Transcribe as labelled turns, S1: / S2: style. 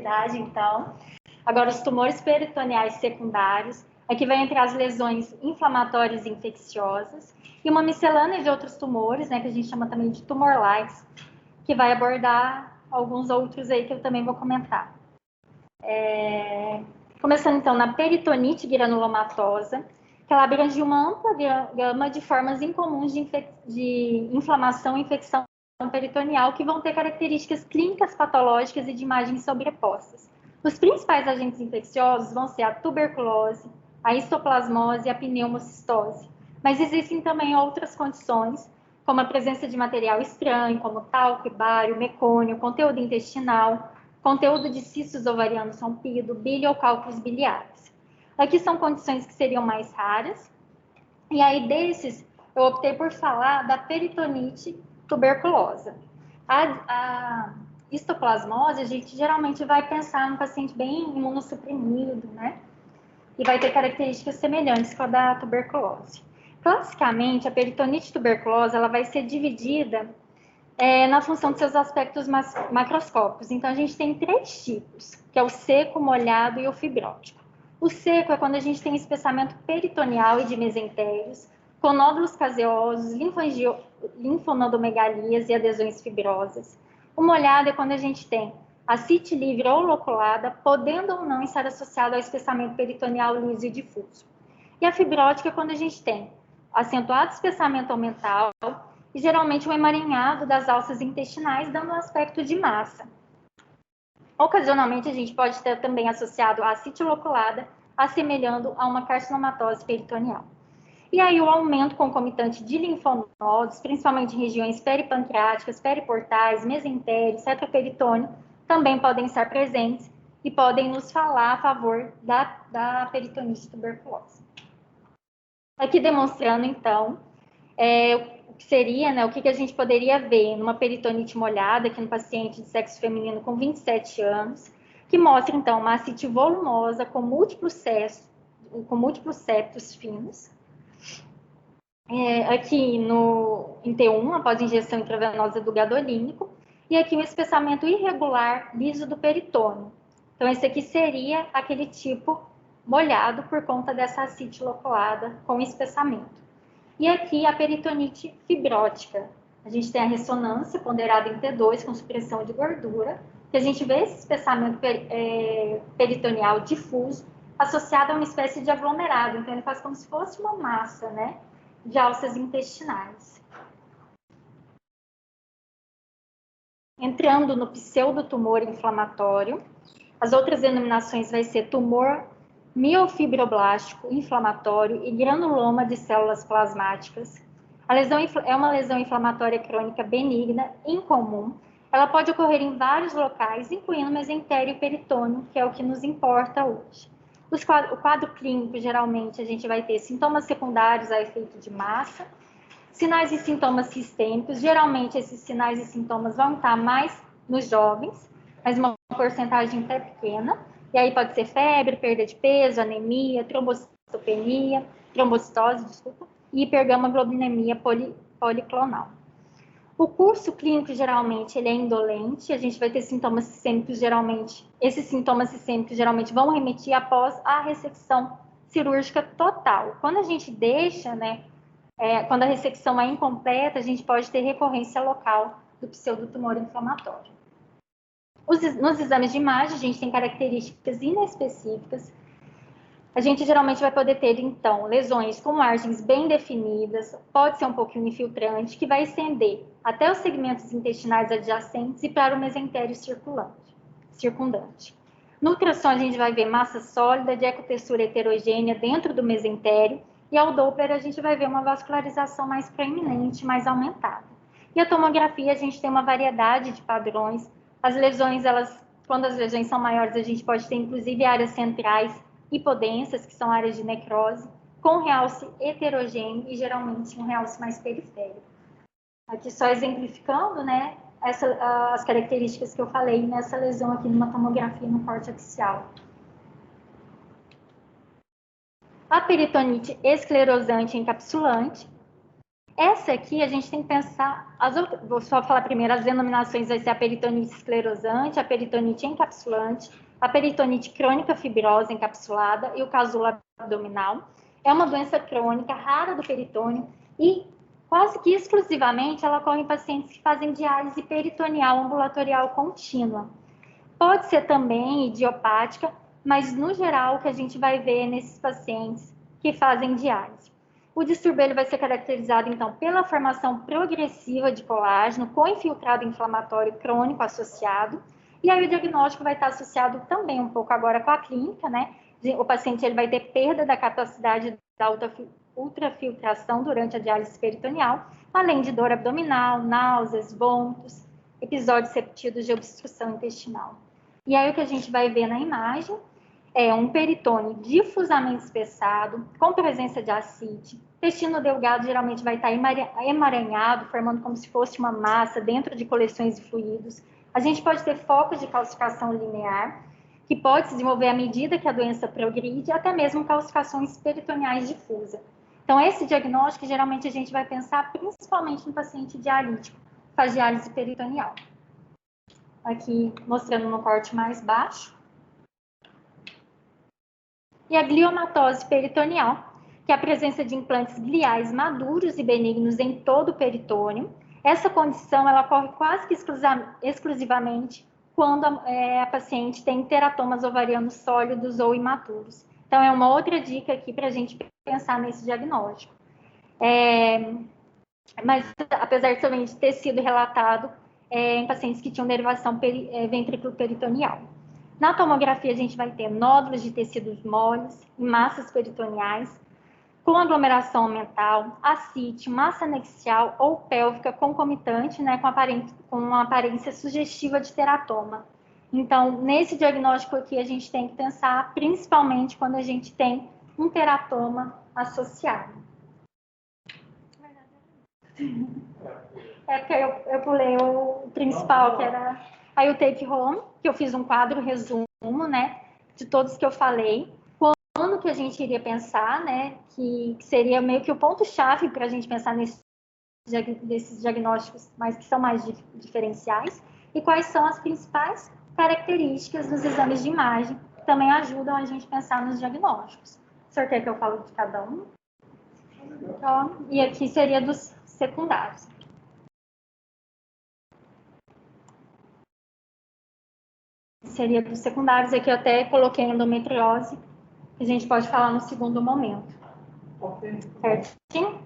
S1: prioridade, então. Agora, os tumores peritoneais secundários, aqui vai entrar as lesões inflamatórias e infecciosas, e uma miscelânea de outros tumores, né, que a gente chama também de tumor-likes, que vai abordar alguns outros aí que eu também vou comentar. Começando, então, na peritonite granulomatosa, que ela abrange uma ampla gama de formas incomuns de inflamação e infecção peritoneal que vão ter características clínicas patológicas e de imagens sobrepostas. Os principais agentes infecciosos vão ser a tuberculose, a histoplasmose e a pneumocistose, mas existem também outras condições, como a presença de material estranho, como talco, bário, mecônio, conteúdo intestinal, conteúdo de cistos ovarianos rompido, bile ou cálculos biliares. Aqui são condições que seriam mais raras, e aí desses eu optei por falar da peritonite tuberculosa. A histoplasmose, a gente geralmente vai pensar num paciente bem imunossuprimido, né? E vai ter características semelhantes com a da tuberculose. Classicamente, a peritonite tuberculosa ela vai ser dividida na função de seus aspectos macroscópicos. Então, a gente tem 3 tipos, que é o seco, molhado e o fibrótico. O seco é quando a gente tem espessamento peritoneal e de mesentérios, com nódulos caseosos, linfonodomegalias e adesões fibrosas. O molhado é quando a gente tem ascite livre ou loculada, podendo ou não estar associado ao espessamento peritoneal liso e difuso. E a fibrótica é quando a gente tem acentuado espessamento aumental e geralmente um emaranhado das alças intestinais, dando um aspecto de massa. Ocasionalmente, a gente pode ter também associado a ascite loculada, assemelhando a uma carcinomatose peritoneal. E aí, o aumento concomitante de linfonodos, principalmente em regiões peripancreáticas, periportais, mesentérios, retroperitônio, também podem estar presentes e podem nos falar a favor da peritonite tuberculosa. Aqui demonstrando, então, o que seria, né, o que a gente poderia ver numa peritonite molhada aqui no paciente de sexo feminino com 27 anos, que mostra, então, uma ascite volumosa com múltiplos septos finos. Aqui em T1, após injeção intravenosa do gadolínico, e aqui um espessamento irregular liso do peritônio. Então, esse aqui seria aquele tipo molhado por conta dessa ascite loculada com espessamento. E aqui a peritonite fibrótica. A gente tem a ressonância ponderada em T2 com supressão de gordura, que a gente vê esse espessamento peritoneal difuso associado a uma espécie de aglomerado. Então, ele faz como se fosse uma massa, né, de alças intestinais. Entrando no pseudotumor inflamatório, as outras denominações vai ser tumor miofibroblástico inflamatório e granuloma de células plasmáticas. A lesão é uma lesão inflamatória crônica benigna, incomum. Ela pode ocorrer em vários locais, incluindo mesentério e peritônio, que é o que nos importa hoje. O quadro clínico, geralmente, a gente vai ter sintomas secundários a efeito de massa, sinais e sintomas sistêmicos. Geralmente, esses sinais e sintomas vão estar mais nos jovens, mas uma porcentagem até pequena. E aí pode ser febre, perda de peso, anemia, trombocitopenia, trombocitose, e hipergamaglobulinemia policlonal. O curso clínico, geralmente, ele é indolente, a gente vai ter sintomas sistêmicos, geralmente, esses sintomas sistêmicos, geralmente, vão remeter após a ressecção cirúrgica total. Quando a gente deixa, né, quando a ressecção é incompleta, a gente pode ter recorrência local do pseudotumor inflamatório. Nos exames de imagem, a gente tem características inespecíficas. A gente geralmente vai poder ter, então, lesões com margens bem definidas, pode ser um pouquinho infiltrante, que vai estender até os segmentos intestinais adjacentes e para o mesentério circundante. No ultrassom, a gente vai ver massa sólida de ecotextura heterogênea dentro do mesentério, e ao Doppler a gente vai ver uma vascularização mais proeminente, mais aumentada. E a tomografia, a gente tem uma variedade de padrões. As lesões, quando as lesões são maiores, a gente pode ter, inclusive, áreas centrais hipodensas, que são áreas de necrose, com realce heterogêneo e, geralmente, um realce mais periférico. Aqui só exemplificando, né, as características que eu falei nessa lesão aqui numa tomografia no corte axial. A peritonite esclerosante encapsulante, Essa aqui a gente tem que pensar, vou só falar primeiro, as denominações vai ser a peritonite esclerosante, a peritonite encapsulante, a peritonite crônica fibrosa encapsulada e o casulo abdominal. É uma doença crônica, rara do peritônio e quase que exclusivamente ela ocorre em pacientes que fazem diálise peritoneal ambulatorial contínua. Pode ser também idiopática, mas no geral o que a gente vai ver nesses pacientes que fazem diálise. O distúrbio ele vai ser caracterizado, então, pela formação progressiva de colágeno com infiltrado inflamatório crônico associado, e aí o diagnóstico vai estar associado também um pouco agora com a clínica, né? O paciente ele vai ter perda da capacidade da ultrafiltração durante a diálise peritoneal, além de dor abdominal, náuseas, vômitos, episódios repetidos de obstrução intestinal. E aí o que a gente vai ver na imagem é um peritônio difusamente espessado, com presença de ascite. O intestino delgado geralmente vai estar emaranhado, formando como se fosse uma massa dentro de coleções de fluidos. A gente pode ter focos de calcificação linear, que pode se desenvolver à medida que a doença progride, até mesmo calcificações peritoneais difusas. Então, esse diagnóstico, geralmente, a gente vai pensar principalmente no paciente dialítico, faz diálise peritoneal. Aqui, mostrando no corte mais baixo. E a gliomatose peritoneal, que é a presença de implantes gliais maduros e benignos em todo o peritônio. Essa condição ela ocorre quase que exclusivamente quando a paciente tem teratomas ovarianos sólidos ou imaturos. Então, é uma outra dica aqui para a gente pensar nesse diagnóstico. Mas, apesar de também ter sido relatado em pacientes que tinham derivação ventrículo-peritoneal. Na tomografia, a gente vai ter nódulos de tecidos moles, massas peritoneais, com aglomeração mental, ascite, massa anexial ou pélvica concomitante, né, com uma aparência sugestiva de teratoma. Então, nesse diagnóstico aqui, a gente tem que pensar principalmente quando a gente tem um teratoma associado. É porque eu pulei o principal, que era aí o take home, que eu fiz um quadro resumo, né, de todos que eu falei. Quando que a gente iria pensar, né, que seria meio que o ponto-chave para a gente pensar nesses diagnósticos que são mais diferenciais, e quais são as principais características dos exames de imagem que também ajudam a gente a pensar nos diagnósticos. O senhor quer que eu fale de cada um? Então, e aqui seria dos secundários. Seria dos secundários, aqui eu até coloquei endometriose, que a gente pode falar no segundo momento.
S2: Ok.
S1: Certinho?